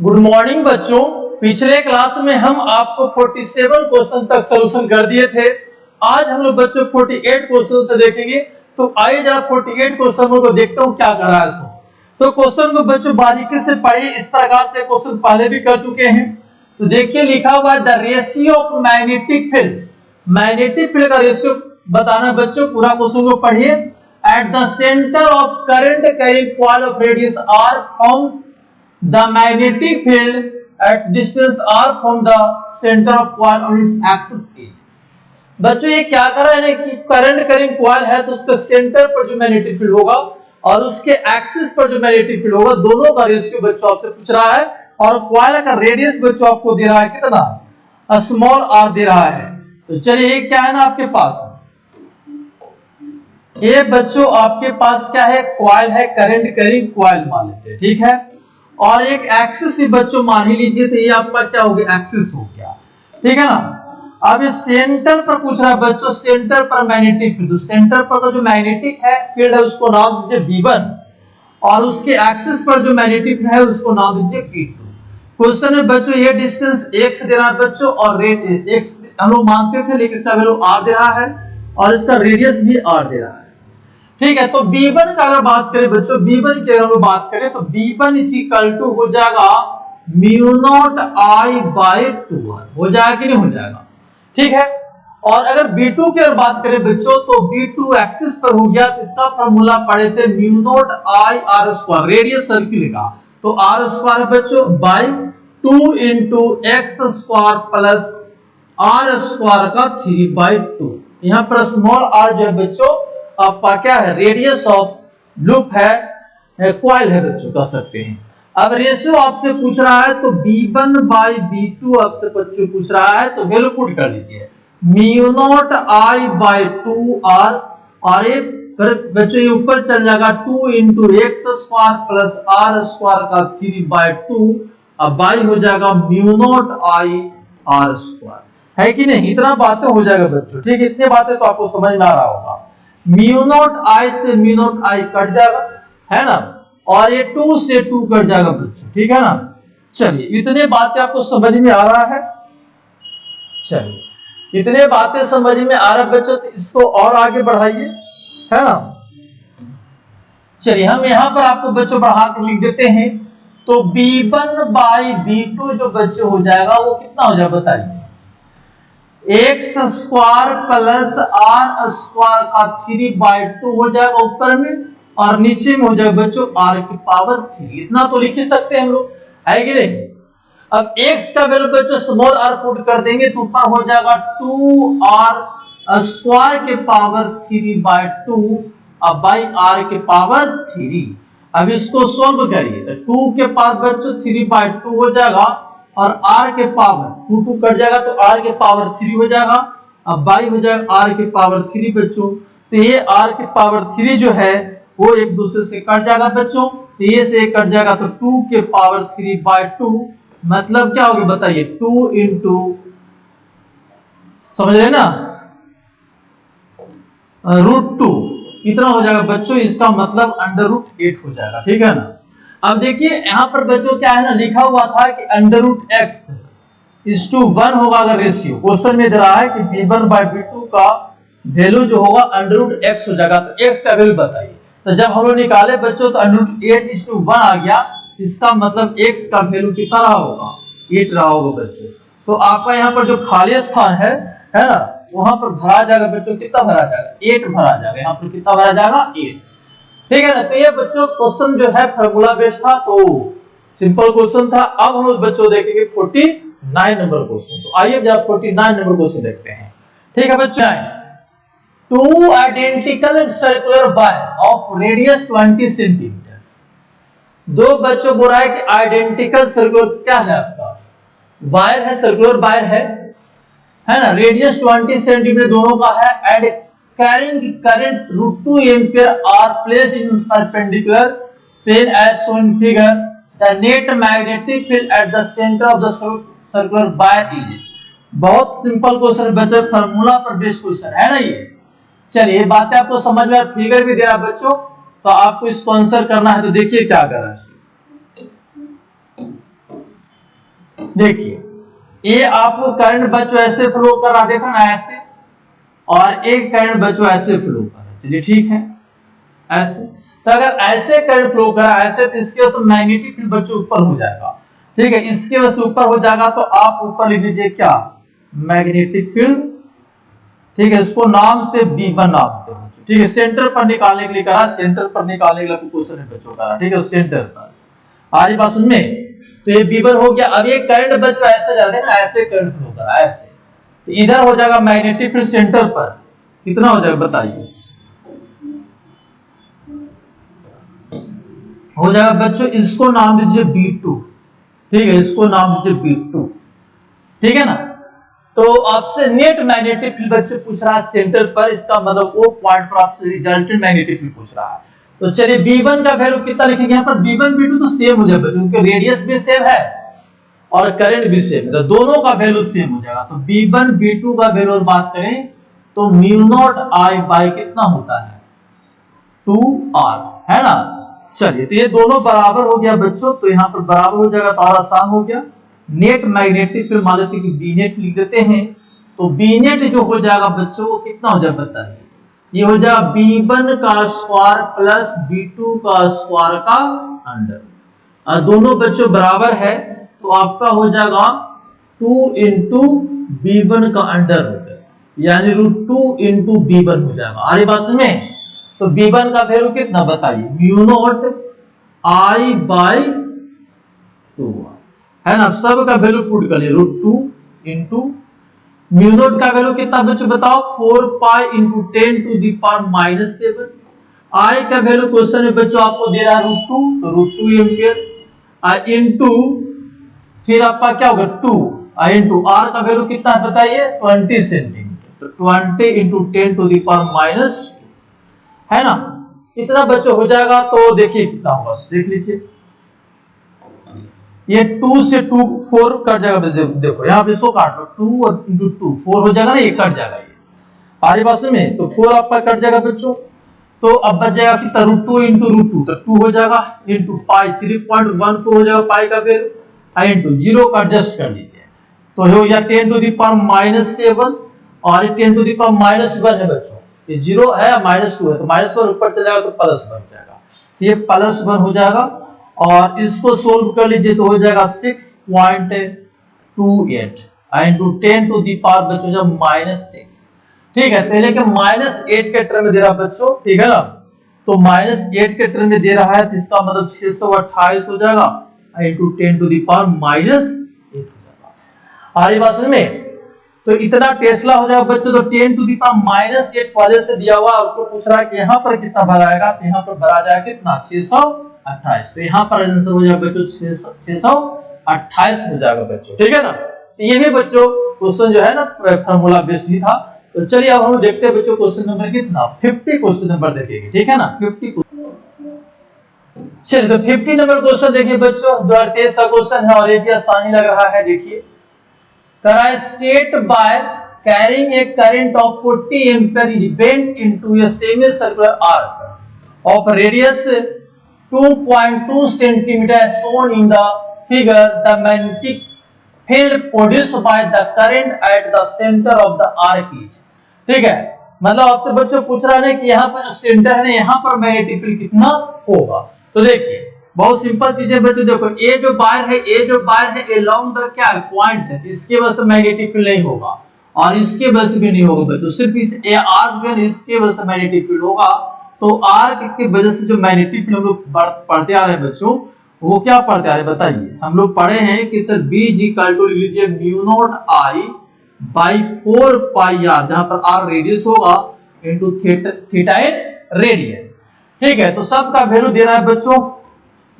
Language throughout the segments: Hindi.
गुड मॉर्निंग बच्चों। पिछले क्लास में हम आपको 47 क्वेश्चन तक सॉल्यूशन कर दिए थे। आज हम लोग बच्चों 48 क्वेश्चन से देखेंगे। तो आइए जरा 48 क्वेश्चन को देखते हूँ क्या कर रहा है इसमें। तो क्वेश्चन को बच्चों बारीकी से पढ़िए। इस प्रकार से क्वेश्चन पहले भी कर चुके हैं। तो देखिए लिखा हुआ है the ratio of magnetic field. Magnetic field का रेशियो बताना बच्चों। पूरा क्वेश्चन को पढ़िए। At the centre of current carrying coil of radius r from the magnetic field at distance r from the center of coil on its axis is। बच्चों ये क्या कर रहा है कि करंट कैरिंग कॉइल है तो उसके सेंटर पर जो मैग्नेटिक फील्ड होगा और उसके एक्सिस पर जो मैग्नेटिक फील्ड होगा दोनों का रेशियो बच्चों आपसे पूछ रहा है। और कॉइल का रेडियस बच्चों आपको दे रहा है कितना, स्मॉल r दे रहा है। तो चलिए क्या है ना आपके पास, ये बच्चों आपके पास क्या है, कॉइल है, करंट कैरिंग कॉइल मान लेते हैं, ठीक है। और एक एक्सिस भी बच्चों मान ही लीजिए। तो ये आपका क्या हो गया, एक्सिस हो गया, ठीक है ना। अब ये सेंटर पर पूछ रहा है बच्चों, सेंटर पर मैग्नेटिक फील्ड। तो सेंटर पर का जो मैग्नेटिक है फील्ड है उसको नाम दीजिए V1 और उसके एक्सिस पर जो मैग्नेटिक है उसको नाम दीजिए P2। क्वेश्चन में बच्चों ये डिस्टेंस x दे रहा है बच्चों और रेट x हम लोग मानते थे लेकिन इसका वैल्यू r दे रहा है और इसका रेडियस भी r दे रहा है, ठीक है। तो B1 का अगर बात करें बच्चों, B1 की अगर बात करें तो B1 इक्वल टू हो जाएगा म्यू नॉट I बाय 2 हो जाएगा कि नहीं हो जाएगा, ठीक है। और अगर B2 की अगर बात करें बच्चों तो B2 एक्सिस पर हो गया तो इसका फार्मूला पढ़े थे mu naught I r square, radius circle का। तो r स्क्वायर है बच्चों by 2 into x square plus r square का 3 बाय 2। यहाँ पर स्मॉल r जो है बच्चों आपका क्या है, रेडियस ऑफ लूप है, कॉइल है बच्चों, कह सकते हैं। अब रेशियो आपसे पूछ रहा है तो B1 बाय B2 आपसे बच्चों पूछ रहा है तो वैल्यू पुट कर लीजिए mu naught I bye 2r और ये बच्चों ये ऊपर चल जाएगा 2 into x square plus r square का 3 बाय 2। अब बाई हो जाएगा mu naught I r square, है कि नहीं। इतना बातें हो जाएगा बच्चों, ठीक है। इतनी बातें तो आपको समझ में आ रहा होगा। म्यू नॉट I से म्यू नॉट I कट जाएगा, है ना, और ये 2 से 2 कट जाएगा बच्चों, ठीक है ना। चलिए इतने बातें आपको समझ में आ रहा है। चलिए इतने बातें समझ में आ रहा है बच्चों, तो इसको और आगे बढ़ाइए, है ना। चलिए हम यहां पर आपको बच्चों बढ़ा के लिख देते हैं। तो B1 बाई B2 जो बच्चों हो जाएगा वो कितना हो जाएगा बताइए, x square plus r square का 3 बाय 2 हो जाएगा ऊपर में और नीचे में हो जाएगा बच्चों r की पावर 3। इतना तो लिख ही सकते हैं हम लोग, है कि नहीं। अब x का वैल्यू बच्चों स्मॉल r पुट कर देंगे तो ऊपर हो जाएगा 2r स्क्वायर के पावर 3 बाय 2 अब बाई r के पावर 3। अब इसको सॉल्व करिए तो 2 के पावर बच्चों 3 बाय 2 हो जाएगा और r के पावर 2 कट जाएगा तो r के पावर 3 हो जाएगा। अब बाई हो जाएगा r के पावर 3 बच्चों। तो ये r के पावर 3 जो है वो एक दूसरे से कट जाएगा बच्चों। तो ये से कट जाएगा तो 2 के पावर 3 बाय 2 मतलब क्या होगा बताइए, 2 इंटू समझ रहे ना √2 इतना हो जाएगा बच्चों। इसका मतलब √8 हो जाएगा, ठीक है ना। अब देखिए यहां पर बच्चों क्या है ना, लिखा हुआ था कि √x=1 होगा अगर रेशियो। क्वेश्चन में दे रहा है कि B1 बाय B2 का वैल्यू जो होगा √x हो जाएगा। तो x का वैल्यू बताइए। तो जब हम लोग निकाले बच्चों तो √8:1 आ गया। इसका मतलब x का वैल्यू कितना रहा होगा, 8 रहा होगा बच्चों। तो आपका यहाँ पर जो खाली स्थान है ना, वहां पर भरा जाएगा बच्चों। कितना भरा जाएगा, 8 भरा जाएगा। यहाँ पर कितना भरा जाएगा, 8, ठीक है ना। तो ये बच्चों क्वेश्चन जो है फार्मूला बेस्ड था, तो सिंपल क्वेश्चन था। अब हम लोग बच्चों देखेंगे 49 नंबर क्वेश्चन। तो आइए जब 49 नंबर क्वेश्चन देखते हैं, ठीक है बच्चों। Two identical circular wire of radius 20 centimetre. दो बच्चों बोल रहा है कि आइडेंटिकल सर्कुलर क्या है, आपका वायर है, सर्कुलर वायर है ना, रेडियस 20 सेंटीमीटर दोनों का है and carrying current √2 ampere are placed in perpendicular plane as shown in figure. The net magnetic field at the center of the circular wire is। बहुत सिंपल क्वेश्चन बच्चों, फार्मूला पर बेस्ड क्वेश्चन है ना ये। चलिए बातें आपको समझ में, फिगर भी दे रहा बच्चों, तो आपको इसको आंसर करना है। तो देखिए क्या कर रहा है, देखिए ये आपको करंट बच्चों ऐसे फ्लो कर रहा, देखा ना ऐसे, और एक करंट बच्चों ऐसे फ्लो कर रहा, चलिए ठीक है ऐसे। तो अगर ऐसे करंट फ्लो कर रहा ऐसे, तो इसके वजह से मैग्नेटिक फील्ड बच्चों ऊपर हो जाएगा, ठीक है, इसके वजह से ऊपर हो जाएगा। तो आप ऊपर लिख लीजिए क्या, मैग्नेटिक फील्ड, ठीक है, इसको नाम थे B1 नाम थे, ठीक है। सेंटर पर निकालने के लिए कहा, सेंटर पर निकालने के लिए क्वेश्चन है बच्चों का, ठीक है, सेंटर पर आ रही बात समझ में। तो ये B1 हो गया। अब ये करंट बच्चों ऐसे जा रहे हैं ना, ऐसे करंट फ्लो कर रहा है ऐसे, तो इधर हो जाएगा मैग्नेटिक फील्ड सेंटर पर कितना हो जाएगा बताइए, हो जाएगा बच्चों, इसको नाम दीजिए B2, ठीक है, इसको नाम दीजिए B2, ठीक है ना। तो आपसे नेट मैग्नेटिक फील्ड बच्चों पूछ रहा है सेंटर पर, इसका मतलब वो पॉइंट पर आपसे रिजल्टेंट मैग्नेटिक फील्ड पूछ रहा है। तो चलिए B1 का वैल्यू कितना लिखेंगे यहाँ पर, B1 B2 तो सेम हो जाएगा, उनके रेडियस भी सेम है और करंट भी सेम है, तो दोनों का वैल्यू सेम हो जाएगा। तो B1 B2 का वैल्यू बात करें तो म्यू नॉट I बाई कितना होता है 2R, है ना। चलिए तो ये दोनों बराबर हो गया बच्चों, तो यहाँ पर बराबर हो जाएगा तो और आसान हो गया। नेट मैग्नेटिक फील्ड मान लेते हैं कि बी नेट लिख देते हैं, तो बी नेट जो हो जाएगा बच्चों वो कितना हो जाएगा बताइए, ये हो जाएगा B1 का स्क्वायर प्लस B2 का स्क्वायर का अंडर, और दोनों बच्चों बराबर है, तो आपका हो जाएगा 2 इंटू B1 का अंडर रूट, यानी √2 इंटू B1 हो जाएगा। आ रही बात समझ में। तो B1 का वैल्यू कितना बताइए, म्यू नॉट I बाई 2, है ना, सब का वैल्यू पुट कर लिए, √2 इंटू म्यू नॉट का वैल्यू कितना बच्चों बताओ, 4 pi into 10 to the power -7। I का वैल्यू क्वेश्चन में बच्चों आपको दे रहा है √2, तो √2 एम्पियर इंटू फिर आपका क्या होगा 2 इंटू R का वैल्यू कितना है बताइए 20 सेंटीमीटर, तो 20 इंटू 10 टू द पावर -2, है ना, इतना बच्चों हो जाएगा। तो देखिए कितना होगा, देख लीजिए, ये 2 से 2 4 कट जाएगा, देखो यहाँ पे इसको काट लो, 2 और इंटू 2 4 हो जाएगा ना, ये कट जाएगा, ये आरी बात में, तो 4 आपका कट जाएगा बच्चों। तो अब बच जाएगा कितना √2 इंटू √2, तो 2 हो जाएगा इंटू पाई 3.14 हो जाएगा पाई का वैल्यू, इंटू 0 का एडजस्ट कर लीजिए, तो हो गया 10 टू द पावर -7, और 10 टू द पावर -1 है बच्चों, ये 0 है -2 है, तो -1 ऊपर चला जाएगा तो +1 हो जाएगा, तो ये +1 हो जाएगा। और इसको सोल्व कर लीजिए तो हो जाएगा 6.28 इंटू 10 टू द पावर बच्चों जब -6, ठीक है, पहले के -8 के टर्म में दे रहा बच्चों, ठीक है ना, तो -8 के टर्म में दे रहा है, तो इसका मतलब 628 हो जाएगा इंटू 10 टू द पावर -8 हो जाएगा। आ रही बात समझ में। तो इतना टेस्ला हो जाएगा बच्चों, तो 10 टू द पावर -8 पहले से दिया हुआ, आपको पूछ रहा है कि यहाँ पर कितना भराएगा, तो यहाँ पर भरा जाएगा कितना 628, तो यहाँ पर आंसर हो जाएगा बच्चों 628 हो जाएगा बच्चों, ठीक है ना। तो ये भी बच्चों क्वेश्चन जो है ना फार्मूला बेस्ड ही था। तो चलिए अब हम देखते हैं बच्चों क्वेश्चन नंबर कितना, 50 क्वेश्चन नंबर देखेंगे, ठीक है ना, 50। चलिए तो 50 नंबर क्वेश्चन देखिए बच्चों, 2023 का क्वेश्चन है और ये भी आसानी लग रहा है। देखिए, state by carrying a current of 40 ampere is bent into a semicircular arc of radius 2.2 centimeter as shown in the figure. The magnetic field produced by the current at the center of the arc is, ठीक है, मतलब आपसे बच्चों पूछ रहा है कि यहाँ पर जो सेंटर है यहाँ पर मैग्नेटिक फील्ड कितना होगा। तो देखिए बहुत सिंपल चीज है बच्चों, देखो ये जो वायर है along द क्या पॉइंट है, इसके वजह से मैग्नेटिक फील्ड नहीं होगा और इसके वजह से भी नहीं होगा बच्चों, सिर्फ इस आर्क जो है इसके वजह से मैग्नेटिक फील्ड होगा। तो आर्क की वजह से जो मैग्नेटिक फील्ड हम लोग पढ़ते आ रहे हैं बच्चों, वो क्या पढ़ते आ रहे हैं बताइए, हम लोग पढ़े हैं कि सर B इक्वल टू लिख लीजिए mu naught I by 4 pi r, जहां पर r रेडियस होगा इनटू थीटा रेडियन, ठीक है। तो सब का वैल्यू दे रहा है बच्चों,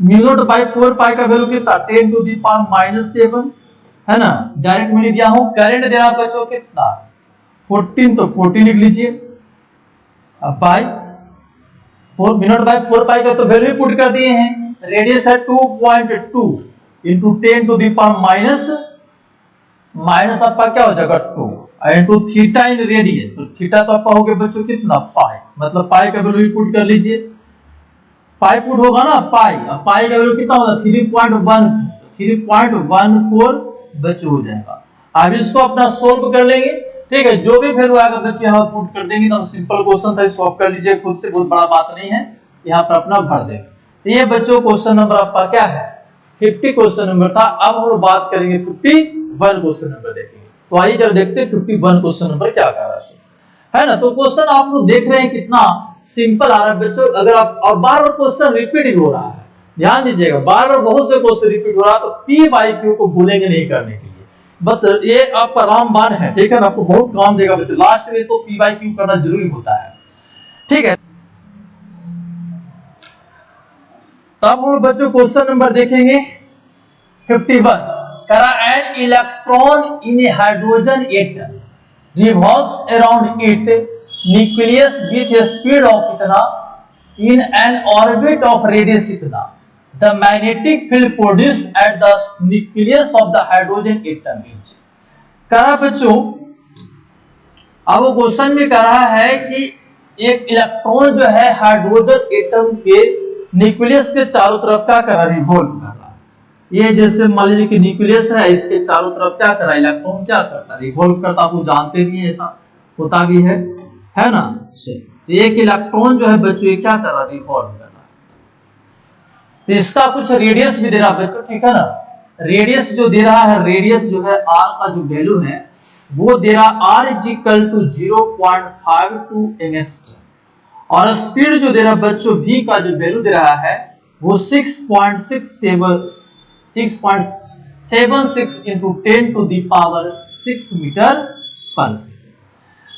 म्यू नॉट बाई 4 पाई का वैल्यू कितना 10 टू द पावर -7, है ना, डायरेक्ट में लिख दिया हूं। करंट दे रहा है बच्चों कितना 14, तो 40 लिख लीजिए, अब बाई 4 म्यू नॉट बाई 4 पाई का तो वैल्यू पुट कर दिए हैं, रेडियस है 2.2 into 10 to the power minus आपका क्या हो जाएगा 2 इंटू थीटा इन रेडियन, तो थीटा तो आपका हो गया बच्चों कितना पाई, मतलब पाई का वैल्यू पुट कर लीजिए, पाई पुट होगा ना पाई, अब पाई का वैल्यू कितना होगा 3.14 बच्चों हो जाएगा। अब इसको अपना सोल्व कर लेंगे, ठीक है। जो भी वैल्यू आएगा बच्चों यहाँ पुट कर देंगे। तो सिंपल क्वेश्चन था, सॉल्व कर लीजिए खुद से, बहुत बड़ा बात नहीं है, यहाँ पर अपना भर देंगे। तो ये बच्चों क्वेश्चन नंबर आपका क्या है 50 क्वेश्चन नंबर था। अब हम लोग बात करेंगे 51 क्वेश्चन नंबर देखेंगे। तो आइए जरा देखते हैं 51 क्वेश्चन नंबर क्या कह रहा है ना। तो क्वेश्चन आप लोग देख रहे हैं कितना सिंपल आ रहा है बच्चों। अगर आप और बार बार क्वेश्चन रिपीट हो रहा है, ध्यान दीजिएगा, बार बार बहुत से क्वेश्चन रिपीट हो रहा है, तो पी बाई क्यू को भूलेंगे नहीं करने के लिए। बट ये आपका रामबाण है, ठीक है ना, आपको बहुत काम देगा बच्चों। लास्ट में तो पी बाई क्यू करना जरूरी होता है, ठीक है। तो अब हम बच्चों क्वेश्चन नंबर देखेंगे 51। करा an electron in A hydrogen atom revolves around its nucleus with a speed of कितना in an orbit of radius कितना। The magnetic field produced at the nucleus of the hydrogen atom is। कहा बच्चों, अब वो क्वेश्चन में कह रहा है कि एक इलेक्ट्रॉन जो है हाइड्रोजन एटम के न्यूक्लियस के चारों तरफ क्या कर रहा है, रिवॉल्व कर रहा है। ये जैसे मान लीजिए कि न्यूक्लियस है, इसके चारों तरफ क्या कर रहा है, इलेक्ट्रॉन क्या करता है, रिवॉल्व करता। आपको जानते भी है, ऐसा होता भी है ना। तो एक इलेक्ट्रॉन जो है बच्चों ये क्या कर रहा है, रिवॉल्व कर रहा है। तो इसका कुछ रेडियस भी दे रहा है बच्चों, ठीक है ना। रेडियस जो दे रहा है, रेडियस जो है आर का जो वैल्यू है वो दे रहा R is equal to 0.52 angstrom. और स्पीड जो दे रहा है बच्चों v का जो वैल्यू दे रहा है वो 6.76 into 10 to the power 6 metre पर सेकेंड,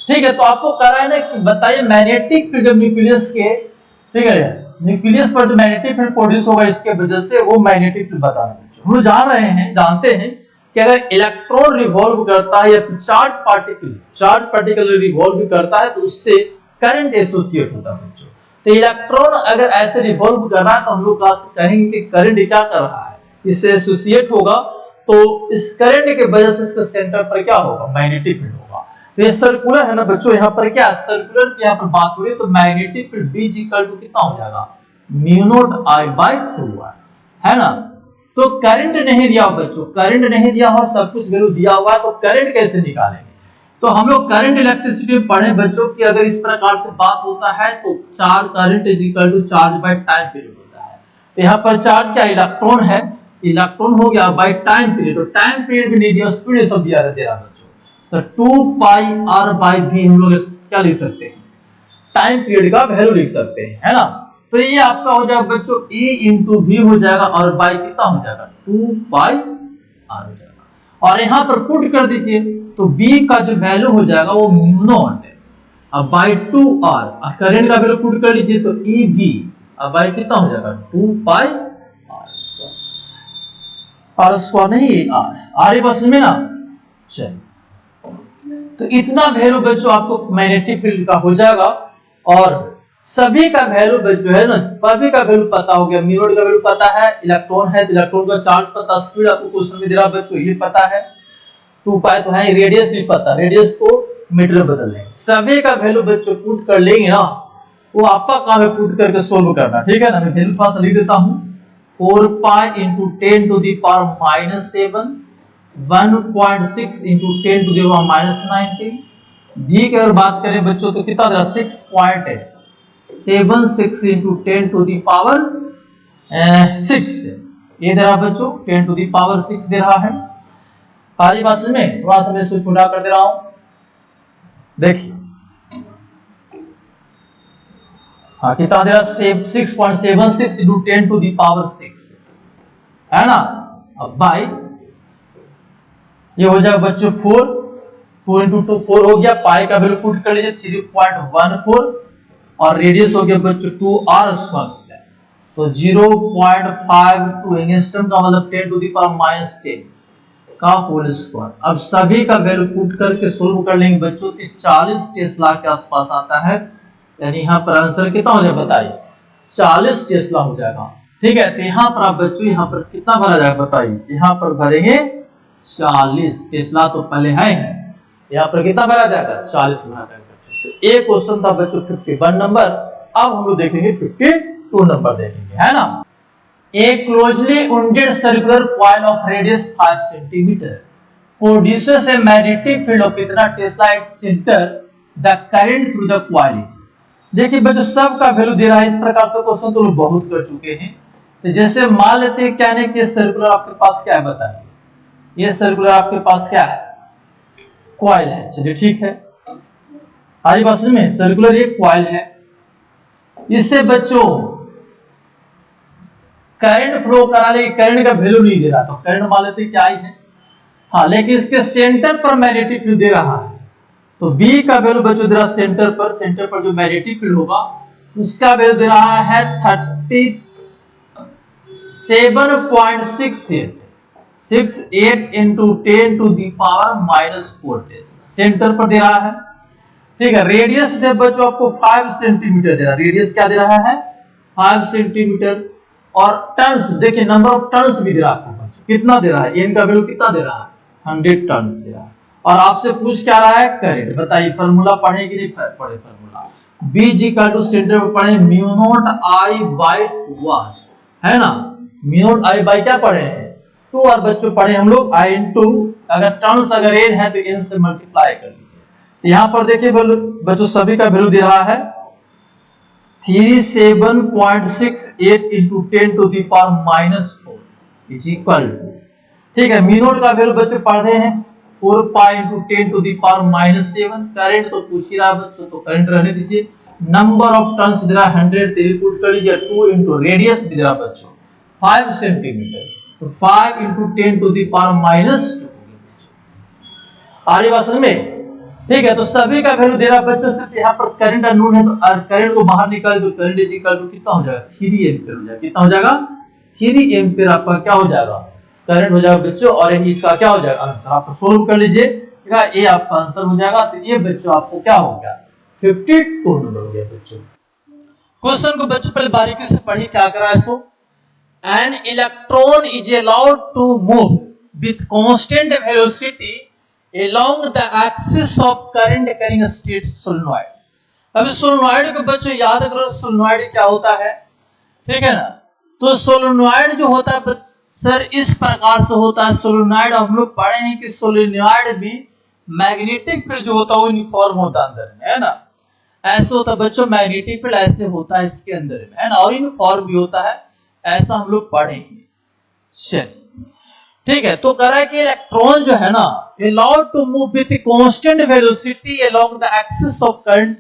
ठीक है। तो आपको कह रहा है ना कि बताइए मैग्नेटिक फील्ड जब न्यूक्लियस के, ठीक है, न्यूक्लियस पर जो मैग्नेटिक फील्ड प्रोड्यूस होगा इसके वजह से वो मैग्नेटिक फील्ड बताना बच्चों। हम लोग जान रहे हैं, जानते हैं कि अगर इलेक्ट्रॉन रिवॉल्व करता है या फिर चार्ज पार्टिकल रिवॉल्व करता है तो उससे करंट एसोसिएट होता है बच्चों। तो इलेक्ट्रॉन अगर ऐसे रिवॉल्व कर रहा है तो हम लोग कहेंगे कि करंट क्या कर रहा है, इससे एसोसिएट होगा। तो इस करंट के वजह से इसका सेंटर पर क्या होगा, मैग्नेटिक फील्ड होगा। तो ये सर्कुलर है ना बच्चों, यहाँ पर क्या सर्कुलर की यहाँ पर बात हो रही है। तो magnetic field B equal to कितना हो जाएगा, μ0I/2r, है ना। तो करंट नहीं दिया बच्चों, करंट नहीं दिया और सब कुछ वैल्यू दिया हुआ है, तो करंट कैसे निकालेंगे। तो हम लोग करंट इलेक्ट्रिसिटी पढ़े बच्चों कि अगर इस प्रकार से बात होता है तो charge current is equal to charge by time period होता है। तो यहाँ पर चार्ज क्या इलेक्ट्रॉन है, इलेक्ट्रॉन हो गया बाय टाइम पीरियड। तो टाइम पीरियड भी नहीं दिया, स्पीड सब दिया रहता है बच्चों। तो 2πr/v हम लोग क्या लिख सकते हैं, टाइम पीरियड का वैल्यू लिख सकते हैं, है ना। तो ये आपका हो जाएगा बच्चों E इंटू v हो जाएगा और बाय कितना हो जाएगा 2πr हो जाएगा। और यहाँ पर पुट कर दीजिए तो v का जो वैल्यू हो जाएगा वो μ0 है, अब बाय 2r। और करंट का वैल्यू पुट कर लीजिए तो EV अब बाय कितना हो जाएगा 2πr², r² नहीं r बस में ना। चलिए, तो इतना वैल्यू बच्चों आपको मैग्नेटिक फील्ड का हो जाएगा। और सभी का वैल्यू बच्चों है ना, सभी का वैल्यू पता हो गया। म्यू का वैल्यू पता है, इलेक्ट्रॉन है तो इलेक्ट्रॉन का चार्ज पता, स्पीड आपको क्वेश्चन में दे रहा बच्चों ये पता है, 2π तो है, रेडियस भी पता, रेडियस को मीटर बदल लेंगे। सभी का वैल्यू बच्चों पुट कर लेंगे ना, वो आपका काम है पुट करके सोल्व करना, ठीक है ना। मैं वैल्यू थोड़ा सा लिख देता हूं, 4π into 10 to the power -7, 1.6 into 10 to the power -19। भी की अगर बात करें बच्चों तो कितना दे रहा 6.76 इंटू 10 टू दी पावर 6 ये दे रहा बच्चों, 10 टू दी पावर 6 दे रहा है। सारी बात में थोड़ा सा मैं इसको छोटा कर दे रहा हूं, देखिए हाँ कितना दे रहा 6.76 इंटू 10 टू दी पावर 6, है ना। अब बाई ये हो जाएगा बच्चों 4 इंटू 2 4 हो गया, पाई का वैल्यू पुट कर लीजिए 3.14 और रेडियस हो गया बच्चों 2r², तो 0.52 एंगस्ट्रॉम का मतलब 10 टू दी पावर -10 का होल स्क्वायर। अब सभी का वैल्यू पुट करके सोल्व कर लेंगे बच्चों, 40 टेस्ला के आसपास आता है, यानी यहाँ पर आंसर कितना हो जाएगा बताइए 40 टेस्ला हो जाएगा, ठीक है। तो यहाँ पर आप बच्चों यहाँ पर कितना भरा जाएगा बताइए, यहाँ पर भरेंगे 40 टेस्ला तो पहले है, यहाँ पर कितना भरा जाएगा 40 भरा जाएगा बच्चों। तो एक क्वेश्चन था बच्चों 51 नंबर। अब हम लोग देखेंगे 52 नंबर देखेंगे, है ना। A closely wounded circular coil of radius 5 cm produces a magnetic field of इतना tesla it centre the current through the coil is. देखिए बच्चों सब का वैल्यू दे रहा है, इस प्रकार से क्वेश्चन तो लोग बहुत कर चुके हैं। तो जैसे मान लेते हैं क्या है कि सर्कुलर आपके पास क्या है बताइए, ये सर्कुलर आपके पास क्या है, कॉइल है। चलिए ठीक है, हमारी बात में सर्कुलर ये कॉइल है, इससे बच्चों करंट फ्लो करा, लेकिन करंट का वैल्यू नहीं दे रहा, तो करंट मान लेते क्या ही है। हाँ, लेकिन इसके सेंटर पर मैग्नेटिक फील्ड दे रहा है, तो बी का वैल्यू बच्चों दे रहा सेंटर पर जो मैग्नेटिक फील्ड होगा उसका वैल्यू दे रहा है 37.68 into 10 to the power -4 tesla centre पर दे रहा है। ठीक है, रेडियस जब बच्चों आपको 5 सेंटीमीटर दे रहा है, रेडियस क्या दे रहा है 5 सेंटीमीटर, और टर्न्स देखिए नंबर ऑफ टर्न्स भी दे रहा है आपको बच्चों, कितना दे रहा है, एन का वैल्यू कितना दे रहा है 100 टर्न्स दे रहा है। और आपसे पूछ क्या रहा है करंट, बताइए फॉर्मूला पढ़े कि नहीं पढ़े फॉर्मूला, बी जी का टू सेंटर पर पढ़े म्यू नॉट आई बाई 1 है ना, म्यू नॉट आई बाई क्या पढ़े हैं 2, और बच्चों पढ़े हम लोग आई इंटू, अगर टर्न्स अगर एन है तो एन से मल्टीप्लाई कर लीजिए। तो यहाँ पर देखिए बच्चों सभी का वैल्यू दे रहा है 37.68 into 10 to the power -4 is equal, ठीक है। म्यू नॉट का वैल्यू बच्चों पढ़ रहे हैं 4 pi into 10 to the power -7, current तो पूछ ही रहा बच्चों तो करंट रहने दीजिए। नंबर ऑफ टर्न्स दे रहा 100, पुट कर लीजिए 2 इंटू रेडियस दे रहा बच्चों 5 सेंटीमीटर, तो 5 इंटू 10 टू दी पावर -2 आ रही बात समझ में। ठीक है, तो सभी का वैल्यू दे रहा बच्चों, सिर्फ यहाँ पर करंट अननोन है, तो करंट को बाहर निकाल दो, करंट इज इक्वल टू कितना हो जाएगा 3 एम्पीयर हो जाएगा, कितना हो जाएगा 3 एम्पीयर आपका क्या हो जाएगा करंट हो जाएगा बच्चों, और इसका क्या हो जाएगा आंसर, आप सोल्व कर लीजिए, ये आपका आंसर हो जाएगा। तो ये बच्चों आपको क्या हो गया 52 नंबर हो गया बच्चों। क्वेश्चन को बच्चों पहले बारीकी से पढ़िए क्या कर रहा है। So an electron is allowed to move with constant velocity along the axis of current carrying state solenoid। अब सोलेनॉइड को बच्चों याद करो, सोलेनॉइड क्या होता है, ठीक है ना। तो सोलेनॉइड जो होता है सर इस प्रकार से होता है, सोलेनॉइड हम लोग पढ़े हैं कि सोलेनॉइड में मैग्नेटिक फील्ड जो होता है वो यूनिफॉर्म होता है अंदर में, है ना, ऐसे होता है बच्चों, मैग्नेटिक फील्ड ऐसे होता है इसके अंदर में, है ना, और यूनिफॉर्म भी होता है, ऐसा हम लोग पढ़े हैं। चलिए ठीक है, तो कह रहा है कि इलेक्ट्रॉन जो है ना allowed to move with constant velocity along the axis of current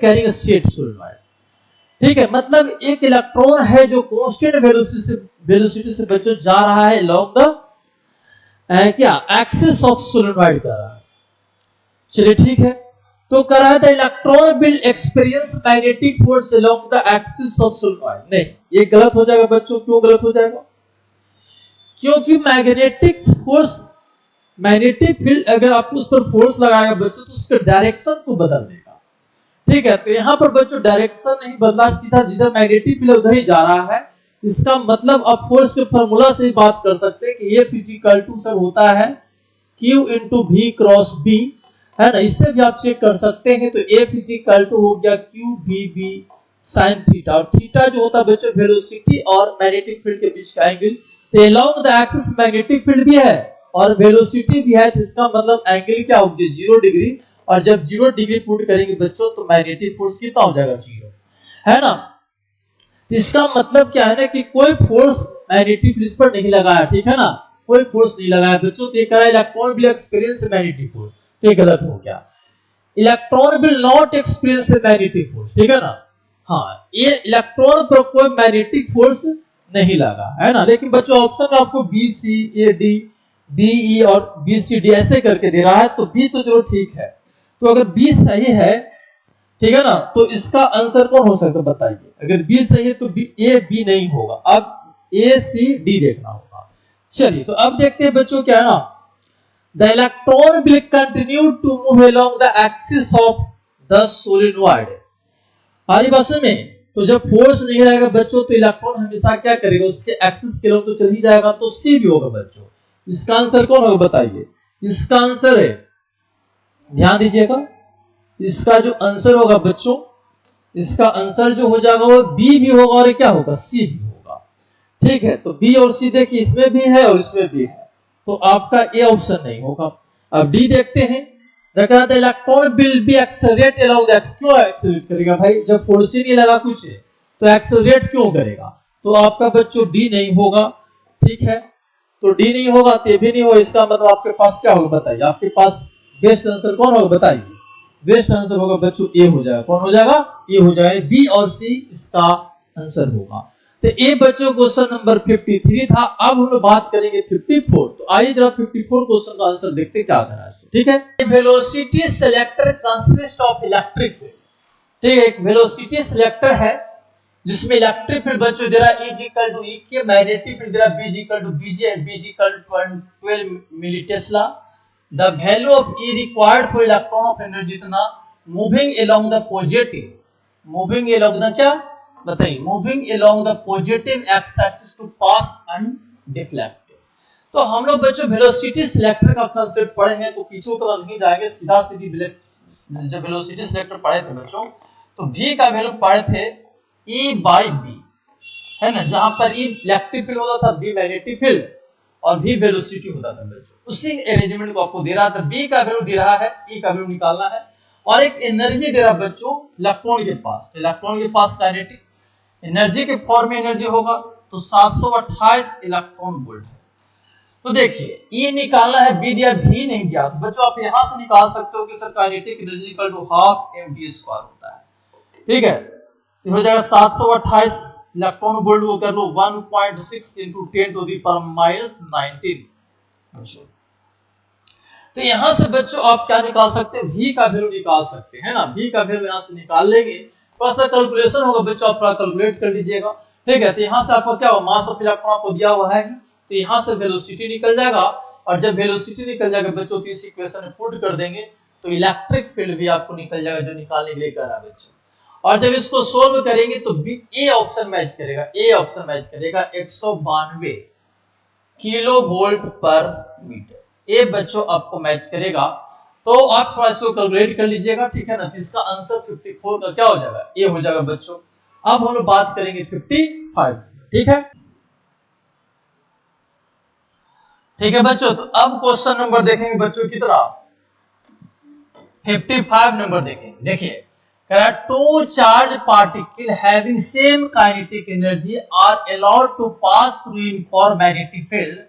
carrying state solenoid। ठीक है, मतलब एक इलेक्ट्रॉन है जो कांस्टेंट वेलोसिटी से बच्चों जा रहा है along the क्या एक्सिस ऑफ सोलेनॉइड कर रहा है। चलिए ठीक है, तो कह रहा था electron will experience magnetic force along the axis of solenoid। नहीं, ये गलत हो जाएगा बच्चों, क्यों गलत हो जाएगा, क्योंकि मैग्नेटिक फील्ड अगर आप उस पर फोर्स लगाएगा बच्चों तो उसके डायरेक्शन को बदल देगा। ठीक है, तो यहाँ पर बच्चों डायरेक्शन नहीं बदला, सीधा जिधर मैग्नेटिक फील्ड उधर ही जा रहा है। इसका मतलब आप फोर्स के फॉर्मूला से बात कर सकते हैं कि F इक्वल टू सर होता है Q into V cross B, है ना, इससे भी आप चेक कर सकते हैं। तो F इक्वल टू हो गया QVB sin थीटा, और थीटा जो होता है बच्चों वेलोसिटी और मैग्नेटिक फील्ड के बीच का एंगल। तो along the axis magnetic field भी है और वेलोसिटी भी है, तो इसका मतलब एंगल क्या होगी 0 डिग्री, और जब 0 डिग्री पुट करेंगे बच्चों तो मैग्नेटिक फोर्स कितना हो जाएगा 0, है ना। तो इसका मतलब क्या है ना कि कोई फोर्स मैग्नेटिक फील्ड पर नहीं लगाया, ठीक है ना, कोई फोर्स नहीं लगाया बच्चों। तो ये कह रहा है electron will experience magnetic force, तो ये गलत हो गया, electron will not experience magnetic force, ठीक है ना। हाँ, ये इलेक्ट्रॉन पर कोई मैग्नेटिक फोर्स नहीं लगा, है ना। लेकिन बच्चों ऑप्शन में आपको B C A D B E और बी सी डी ऐसे करके दे रहा है, तो बी तो चलो ठीक है। तो अगर बी सही है, ठीक है ना, तो इसका आंसर कौन हो सकता है बताइए। अगर बी सही है तो बी ए बी नहीं होगा, अब ए सी डी देखना होगा। चलिए, तो अब देखते हैं बच्चों क्या है ना, the electron will continue to move along the axis of the solenoid. हमारी बात में तो जब फोर्स नहीं रहेगा बच्चों तो इलेक्ट्रॉन हमेशा क्या करेगा, उसके एक्सिस के लोग तो चल ही जाएगा, तो सी भी होगा बच्चों। इसका आंसर कौन होगा बताइए, इसका आंसर है, ध्यान दीजिएगा, इसका जो आंसर होगा बच्चों, इसका आंसर जो हो जाएगा वो बी भी होगा और क्या होगा सी भी होगा। ठीक है, तो बी और सी देखिए इसमें भी है और इसमें भी है, तो आपका ए ऑप्शन नहीं होगा। अब डी देखते हैं, the electron will be accelerate along the x. क्यों एक्सेलरेट करेगा भाई, जब फोर्स ही नहीं लगा कुछ तो एक्सेलरेट क्यों करेगा? तो आपका बच्चों डी नहीं होगा। ठीक है, तो डी नहीं होगा तो भी नहीं होगा। इसका मतलब आपके पास क्या होगा बताइए, आपके पास बेस्ट आंसर कौन होगा बताइए? बेस्ट आंसर होगा बच्चों ए हो जाएगा। कौन हो जाएगा? ए हो जाएगा। बी और सी इसका आंसर होगा। तो ए बच्चों क्वेश्चन नंबर 53 था। अब हम बात करेंगे 54। तो आइए जरा 54 क्वेश्चन का आंसर देखते क्या करा है। ठीक है, velocity selector consist of electric field. ठीक है, एक वेलोसिटी सेलेक्टर है जिसमें इलेक्ट्रिक फील्ड बच्चों दे रहा है E इक्वल टू E के, मैग्नेटिक फील्ड दे रहा है B equal to BJ and B equal to 12 milli tesla. The value of E required for electron of energy इतना moving along the positive, moving along the क्या बताइए, moving along the positive x axis to pass undeflected. तो हम लोग बच्चों वेलोसिटी सिलेक्टर का कांसेप्ट पढ़े हैं, तो पीछे तरह नहीं जाएंगे, सीधा सीधी जब वेलोसिटी सिलेक्टर पढ़े थे बच्चों तो V का वैल्यू पढ़े थे E बाई B, है ना, जहां पर E इलेक्ट्रिक फील्ड होता था, B मैग्नेटिक फील्ड और V वेलोसिटी होता था बच्चों। उसी अरेंजमेंट को आपको दे रहा था। B का वैल्यू दे रहा है, E का वैल्यू निकालना है और एक एनर्जी दे रहा बच्चों इलेक्ट्रॉन के पास। इलेक्ट्रॉन के पास काइनेटिक एनर्जी के फॉर्म में एनर्जी होगा तो 728 इलेक्ट्रॉन वोल्ट है। तो देखिए E निकालना है, B दिया, V नहीं दिया, तो बच्चों आप यहां से निकाल सकते हो कि sir kinetic energy equal to half mv² होता है। ठीक है, तो हो जाएगा 728 इलेक्ट्रॉन वोल्ट को कर लो 1.6 into 10 to the power minus 19। तो यहां से बच्चों आप क्या निकाल सकते हैं, V का वैल्यू निकाल सकते हैं ना। V का वैल्यू यहां से निकाल लेंगे, थोड़ा सा कैलकुलेशन होगा बच्चों, आप कैलकुलेट कर लीजिएगा। ठीक है, तो यहां से आपको क्या होगा, मास ऑफ इलेक्ट्रॉन आपको दिया हुआ है, तो यहां से वेलोसिटी निकल जाएगा और जब वेलोसिटी निकल जाएगा बच्चों तो इस इक्वेशन में पुट कर देंगे तो इलेक्ट्रिक फील्ड भी आपको निकल जाएगा जो निकालने के लिए कह रहा है बच्चों। और जब इसको सोल्व करेंगे तो ए ऑप्शन मैच करेगा, ए ऑप्शन मैच करेगा 192 किलो वोल्ट पर मीटर। ए बच्चों आपको मैच करेगा, तो आप थोड़ा इसको कैलकुलेट कर लीजिएगा। ठीक है ना, तो इसका आंसर 54 का क्या हो जाएगा, ए हो जाएगा बच्चों। अब हम लोग बात करेंगे 55। ठीक है, ठीक है बच्चों, तो अब क्वेश्चन नंबर देखेंगे बच्चों की तरह 55 नंबर देखेंगे। देखिए two charge particle having same kinetic energy are allowed to pass through uniform magnetic field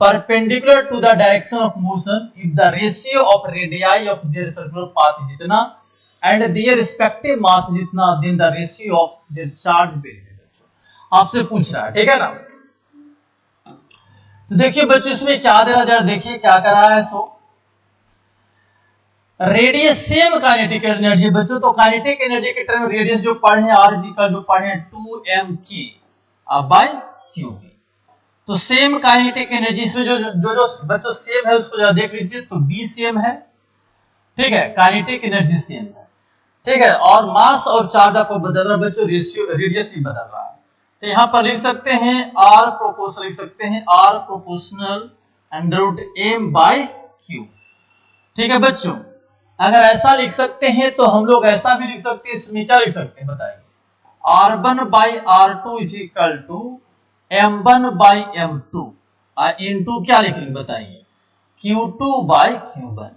perpendicular to the direction of motion if the ratio of radii of their circular path is जितना and their respective mass is जितना, then the ratio of their charge will be। बच्चों आपसे पूछ रहा है, ठीक है ना। तो देखिए बच्चों इसमें क्या दे रहा है, जरा देखिए क्या कर रहा है। So radius same kinetic energy बच्चों, तो काइनेटिक एनर्जी के टर्म रेडियस जो पढ़े हैं r इक्वल टू पढ़े हैं 2mk बाय q। तो सेम काइनेटिक एनर्जी इसमें जो जो जो बच्चों सेम है उसको जरा देख लीजिए, तो b सेम है। ठीक है, काइनेटिक एनर्जी सेम है। ठीक है, और मास और चार्ज आपको बदल रहा है बच्चों, रेशियो रेडियस भी बदल रहा है। तो यहां पर लिख सकते हैं r प्रोपोर्शनल, लिख सकते हैं r प्रोपोर्शनल √m/q। ठीक है बच्चों, अगर ऐसा लिख सकते हैं तो हम लोग ऐसा भी लिख सकते हैं, इसमें क्या लिख सकते हैं बताइए, r1/r2 is equal to m1/m2 into क्या लिखेंगे बताइए, q2/q1,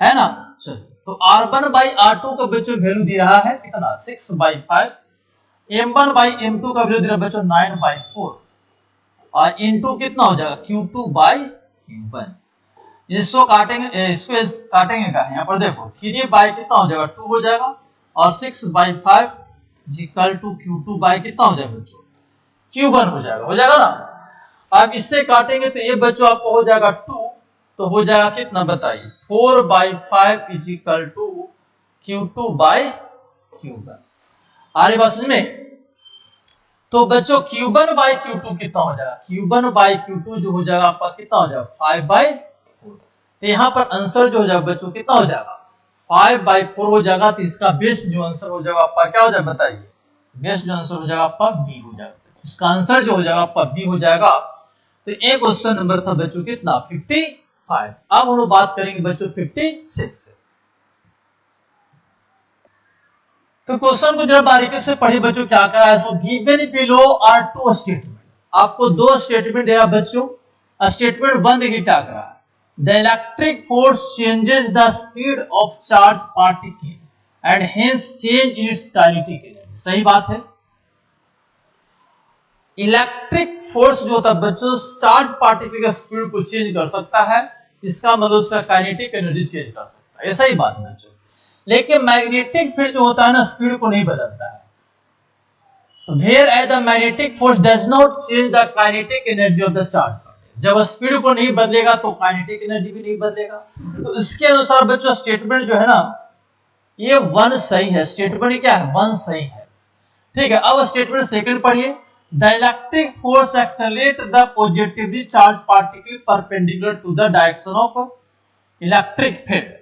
है ना। चलिए, तो r1/r2 का बच्चों वैल्यू दे रहा है कितना 6/5, m1/m2 का वैल्यू दे रहा है बच्चों 9/4 और इनटू कितना हो जाएगा q2/q1। इसको काटेंगे, इसको काटेंगे का यहाँ पर देखो 3 बाई कितना हो जाएगा 2 हो जाएगा और 6/5 इक्वल टू q2 बाई कितना हो जाएगा बच्चों q1 हो जाएगा ना। अब इससे काटेंगे तो ये बच्चों आपको हो जाएगा 2, तो हो जाएगा कितना बताइए 4/5 इज इक्वल टू q2/q1। आ रही बात समझ में। तो बच्चों q1/q2 कितना हो जाएगा, q1/q2 जो हो जाएगा आपका कितना हो जाएगा 5/4। तो यहाँ पर आंसर जो हो जाएगा बच्चों कितना हो जाएगा 5/4 हो जाएगा। तो इसका बेस्ट जो आंसर हो जाएगा आपका क्या हो जाएगा बताइए, बेस्ट जो आंसर हो जाएगा आपका बी हो जाएगा। इसका आंसर जो हो जाएगा आपका बी हो जाएगा। तो एक क्वेश्चन नंबर था बच्चों कितना 55। अब हम लोग बात करेंगे बच्चों 56 से। तो क्वेश्चन को जरा बारीकी से पढ़े बच्चों क्या करा है। So given below are 2 statement, आपको 2 स्टेटमेंट दे रहा बच्चों स्टेटमेंट 1 देखिए क्या कर रहा है, the electric force changes the speed of charge particle and hence change in its kinetic energy. सही बात है, इलेक्ट्रिक फोर्स जो होता है बच्चों चार्ज पार्टिकल का स्पीड को चेंज कर सकता है, इसका मतलब उसका काइनेटिक एनर्जी चेंज कर सकता है, ऐसा ही बात बच्चों। लेकिन मैग्नेटिक फील्ड जो होता है ना स्पीड को नहीं बदलता है, तो whereas the magnetic force does not change the kinetic energy of the charge particle, जब स्पीड को नहीं बदलेगा तो काइनेटिक एनर्जी भी नहीं बदलेगा। तो इसके अनुसार बच्चों स्टेटमेंट जो है ना ये 1 सही है, स्टेटमेंट क्या है 1 सही है, ठीक है। अब स्टेटमेंट सेकंड पढ़िए, the electric force accelerate the positively charge particle perpendicular to the direction of electric field.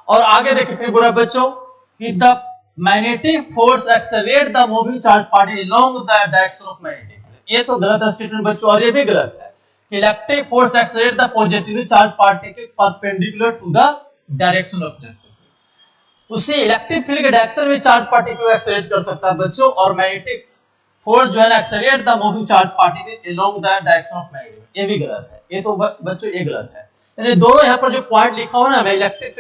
और आगे देखिए फिर बोला बच्चों कि the magnetic force accelerate the moving charge particle along the direction of magnetic field. ये तो गलत है स्टेटमेंट बच्चों, और ये भी गलत है कि electric force accelerate the positively charge particle perpendicular to the direction of electric field. उसी इलेक्ट्रिक फील्ड के डायरेक्शन में चार्ज पार्टिकल को एक्सेलरेट कर सकता है बच्चों, और मैग्नेटिक फोर्स जो है ना accelerate the moving charge particle along the direction of magnetic, ये भी गलत है, ये तो बच्चों ये गलत है। यानी दोनों यहाँ पर जो पॉइंट लिखा हुआ ना इलेक्ट्रिक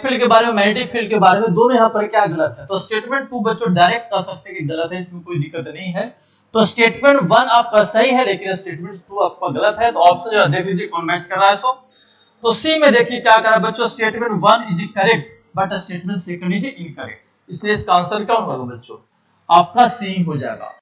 फील्ड के बारे में मैग्नेटिक फील्ड के बारे में दोनों यहाँ पर क्या गलत है। तो स्टेटमेंट 2 बच्चों डायरेक्ट कह सकते हैं कि गलत है, इसमें कोई दिक्कत नहीं है। तो स्टेटमेंट 1 आपका सही है लेकिन स्टेटमेंट 2 आपका गलत है। तो ऑप्शन जरा देख लीजिए कौन मैच कर रहा है। तो सी में देखिए क्या कर रहा है बच्चों, statement 1 is correct but statement second is incorrect, इसलिए इसका आंसर क्या होगा बच्चों आपका सी हो जाएगा।